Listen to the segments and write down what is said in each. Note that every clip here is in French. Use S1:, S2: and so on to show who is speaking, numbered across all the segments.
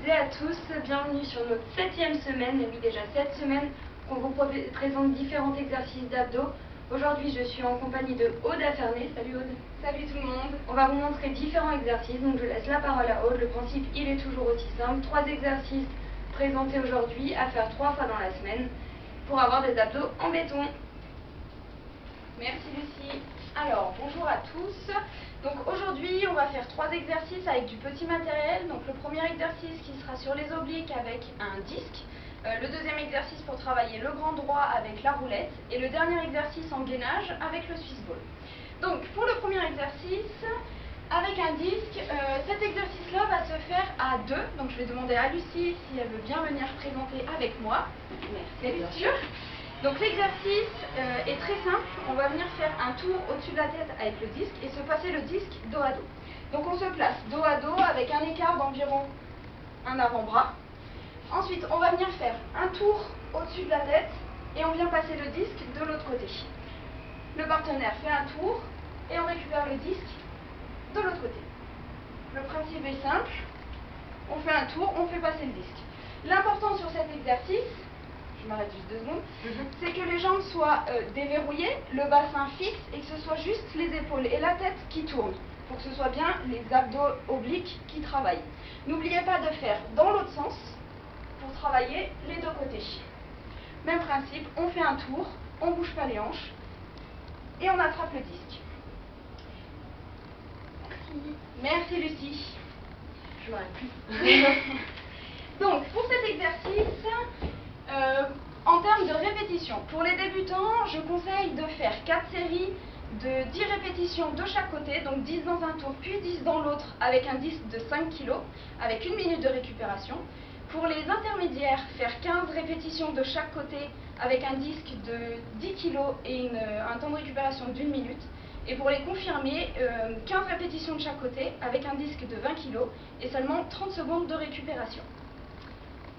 S1: toutes et à tous, bienvenue sur notre 7e semaine, et oui déjà 7 semaines qu'on vous présente différents exercices d'abdos. Aujourd'hui je suis en compagnie de Aude Affernay. Salut Aude.
S2: Salut tout le monde.
S1: On va vous montrer différents exercices, donc je laisse la parole à Aude. Le principe il est toujours aussi simple, 3 exercices présentés aujourd'hui à faire 3 fois dans la semaine pour avoir des abdos en béton.
S2: Merci Lucie. Alors bonjour à tous. Donc aujourd'hui on va faire 3 exercices avec du petit matériel. Donc le premier exercice qui sera sur les obliques avec un disque. Le deuxième exercice pour travailler le grand droit avec la roulette. Et le dernier exercice en gainage avec le Swiss ball. Donc pour le premier exercice, avec un disque, cet exercice-là va se faire à 2. Donc je vais demander à Lucie si elle veut bien venir présenter avec moi.
S1: Merci.
S2: Bien sûr. Donc l'exercice est très simple, on va venir faire un tour au-dessus de la tête avec le disque et se passer le disque dos à dos. Donc on se place dos à dos avec un écart d'environ un avant-bras. Ensuite on va venir faire un tour au-dessus de la tête et on vient passer le disque de l'autre côté. Le partenaire fait un tour et on récupère le disque de l'autre côté. Le principe est simple, on fait un tour, on fait passer le disque. L'important sur cet exercice, je m'arrête juste 2 secondes, c'est que les jambes soient déverrouillées, le bassin fixe et que ce soit juste les épaules et la tête qui tournent, pour que ce soit bien les abdos obliques qui travaillent. N'oubliez pas de faire dans l'autre sens pour travailler les 2 côtés. Même principe, on fait un tour, on ne bouge pas les hanches et on attrape le disque. Merci Lucie.
S1: Je m'arrête plus.
S2: Donc pour cet exercice, en termes de répétition, pour les débutants, je conseille de faire 4 séries de 10 répétitions de chaque côté, donc 10 dans un tour puis 10 dans l'autre avec un disque de 5 kg, avec 1 minute de récupération. Pour les intermédiaires, faire 15 répétitions de chaque côté avec un disque de 10 kg et un temps de récupération d'1 minute. Et pour les confirmés, 15 répétitions de chaque côté avec un disque de 20 kg et seulement 30 secondes de récupération.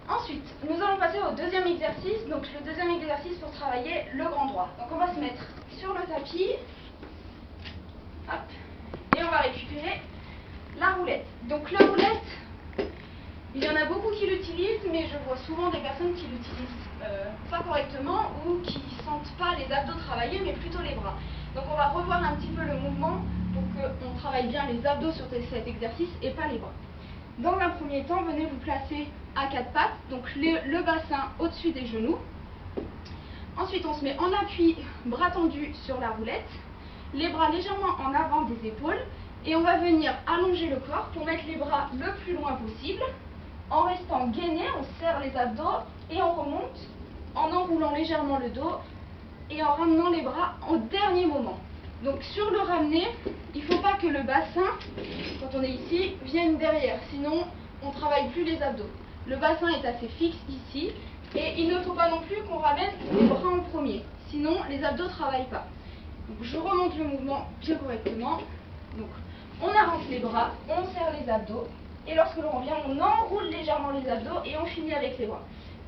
S2: Ensuite, nous allons passer au deuxième exercice. Donc le deuxième exercice pour travailler le grand droit. Donc on va se mettre sur le tapis. Hop, et on va récupérer la roulette. Donc la roulette, il y en a beaucoup qui l'utilisent, mais je vois souvent des personnes qui l'utilisent pas correctement ou qui sentent pas les abdos travailler, mais plutôt les bras. Donc on va revoir un petit peu le mouvement pour qu'on travaille bien les abdos sur cet exercice et pas les bras. Dans un premier temps, venez vous placer à 4 pattes, donc le bassin au-dessus des genoux. Ensuite, on se met en appui, bras tendus sur la roulette, les bras légèrement en avant des épaules, et on va venir allonger le corps pour mettre les bras le plus loin possible. En restant gainé, on serre les abdos et on remonte en enroulant légèrement le dos et en ramenant les bras au dernier moment. Donc sur le ramener, il ne faut pas que le bassin, quand on est ici, vienne derrière, sinon on ne travaille plus les abdos. Le bassin est assez fixe ici et il ne faut pas non plus qu'on ramène les bras en premier, sinon les abdos ne travaillent pas. Donc je remonte le mouvement bien correctement. Donc on avance les bras, on serre les abdos et lorsque l'on revient, on enroule légèrement les abdos et on finit avec les bras.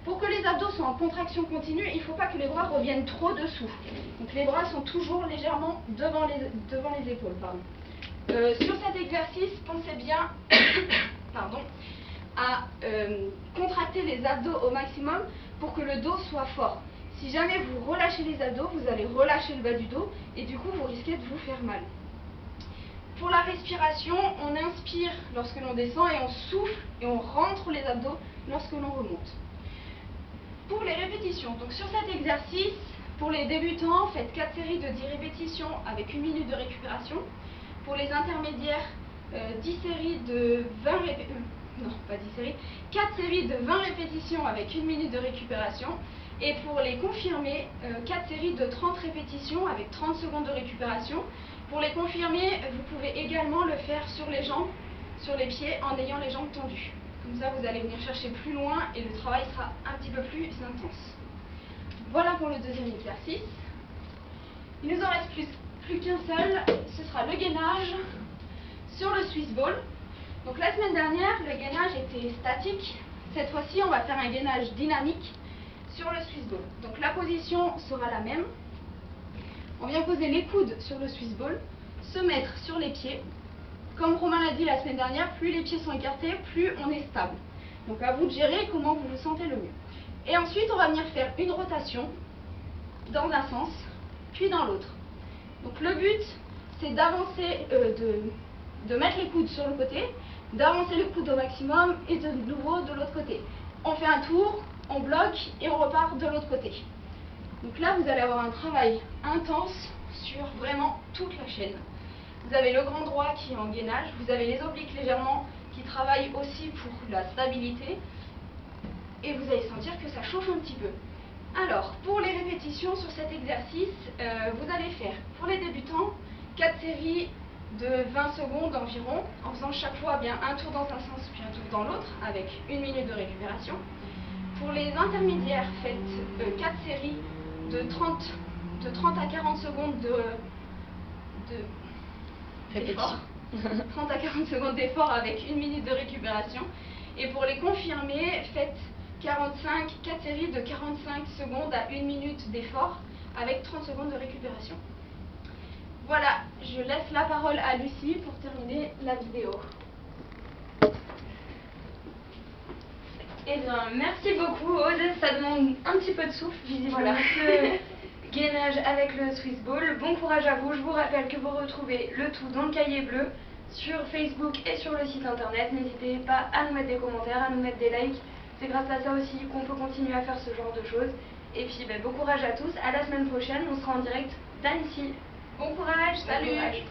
S2: Pour que les abdos soient en contraction continue, il ne faut pas que les bras reviennent trop dessous. Donc les bras sont toujours légèrement devant les épaules. Sur cet exercice, pensez bien à contracter les abdos au maximum pour que le dos soit fort. Si jamais vous relâchez les abdos, vous allez relâcher le bas du dos et du coup vous risquez de vous faire mal. Pour la respiration, on inspire lorsque l'on descend et on souffle et on rentre les abdos lorsque l'on remonte. Pour les répétitions, donc sur cet exercice, pour les débutants, faites 4 séries de 10 répétitions avec 1 minute de récupération. Pour les intermédiaires, 4 séries de 20 répétitions avec 1 minute de récupération. Et pour les confirmés, 4 séries de 30 répétitions avec 30 secondes de récupération. Pour les confirmés, vous pouvez également le faire sur les jambes, sur les pieds, en ayant les jambes tendues. Comme ça, vous allez venir chercher plus loin et le travail sera un petit peu plus intense. Voilà pour le deuxième exercice. Il nous en reste plus qu'un seul, ce sera le gainage sur le Swiss ball. Donc la semaine dernière, le gainage était statique. Cette fois-ci, on va faire un gainage dynamique sur le Swiss ball. Donc la position sera la même. On vient poser les coudes sur le Swiss ball, se mettre sur les pieds. Comme Romain l'a dit la semaine dernière, plus les pieds sont écartés, plus on est stable. Donc à vous de gérer comment vous vous sentez le mieux. Et ensuite, on va venir faire une rotation dans un sens, puis dans l'autre. Donc le but, c'est d'avancer, de mettre les coudes sur le côté, d'avancer le coude au maximum et de nouveau de l'autre côté. On fait un tour, on bloque et on repart de l'autre côté. Donc là, vous allez avoir un travail intense sur vraiment toute la chaîne. Vous avez le grand droit qui est en gainage, vous avez les obliques légèrement qui travaillent aussi pour la stabilité et vous allez sentir que ça chauffe un petit peu. Alors, pour les répétitions sur cet exercice, vous allez faire, pour les débutants, 4 séries de 20 secondes environ, en faisant chaque fois bien un tour dans un sens puis un tour dans l'autre, avec 1 minute de récupération. Pour les intermédiaires, faites 4 séries de 30 à 40 secondes d'effort. 30 à 40 secondes d'effort avec 1 minute de récupération. Et pour les confirmés, faites 4 séries de 45 secondes à 1 minute d'effort avec 30 secondes de récupération. Voilà, je laisse la parole à Lucie pour terminer la vidéo.
S1: Eh bien, merci beaucoup Aude, ça demande un petit peu de souffle, visiblement,
S2: Voilà.
S1: le gainage avec le Swiss Ball. Bon courage à vous, je vous rappelle que vous retrouvez le tout dans le cahier bleu sur Facebook et sur le site internet. N'hésitez pas à nous mettre des commentaires, à nous mettre des likes, c'est grâce à ça aussi qu'on peut continuer à faire ce genre de choses. Et puis bon courage à tous, à la semaine prochaine, on sera en direct d'Annecy.
S2: Bon courage, salut!
S1: Bon courage.